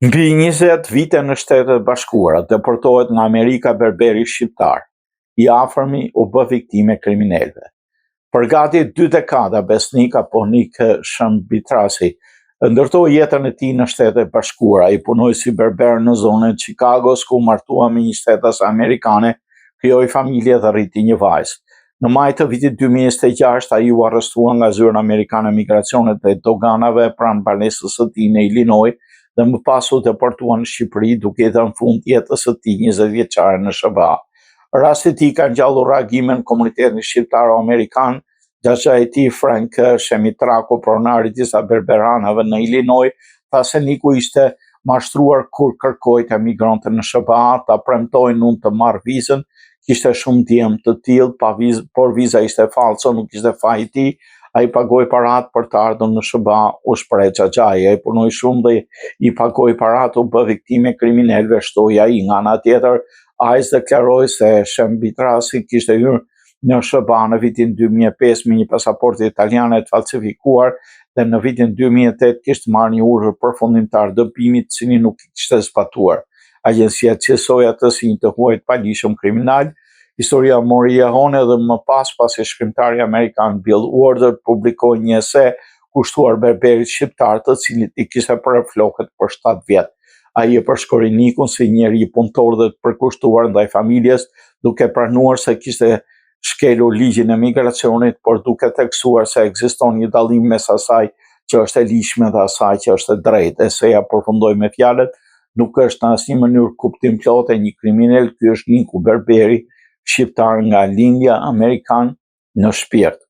Mbi 20 vite në Shtetet Bashkuara deportohet nga Amerika berberi shqiptar, i afërmi u bë viktime kriminalëve. Për gati 2 dekada besnik apo Nik Shëmbitrasi ndërtoi jetën e tij në Shtetet Bashkuara, i punoi si berber në zonën e Chicagos ku martua me një shtetase amerikane, krijoi familje dhe rriti një vajzë. Në maj të vitit 2026 ai u arrestua nga Zyra Amerikane e Migracionit dhe Doganave pranë banesës së tij në Illinois dhe më pas u deportua në Shqipëri duke i dhënë fund jetës së tij 20 vjeçare në SBA. Rasti i tij ka ngjallur reagimin në komunitetin shqiptaro-amerikan, gjaxha e tij Frank Shemitraku, pronari i disa berberanave në Illinois, tha se Niku ishte mashtruar kur kërkoi të emigronte në SBA, ta premtojnë unë të marr vizën, kishte shumë djemë të tillë, por viza ishte falso, nuk ishte faji i tij. Ai pagoi parat për të ardhur në SBA, u shpreh Xhaxhai, ai punoi shumë dhe i pagoi parat, u bë viktime kriminalëve, shtoi ai. Nga ana tjetër, ai deklaroi se Shëmbitrasi kishte hyrë në SBA në vitin 2005 me një pasaportë italiane të falsifikuar dhe në vitin 2008 kishte marrë një urdhër përfundimtar dëbimi, të cilin nuk kishte zbatuar. Agjencia cilësoi atë si një të huaj të palishëm kriminal. Historia mori jehon edhe më pas pasi shkrimtari amerikan Bill Warder publikoi një ese kushtuar berberit shqiptar, të cilit i kishte prerë flokët për 7 vjet. Ai e përshkroi Nikun si njeri i punëtor dhe të përkushtuar ndaj familjes, duke pranuar se kishte shkelur ligjin e migracionit, por duke theksuar se ekziston një dallim mes asaj që është e lishme dhe asaj që është e drejtë. Eseja përfundoi me fjalët: nuk është në asnjë mënyrë kuptim plot e një kriminal, ky është Niku berberi shqiptar nga lindja amerikan në shpirt.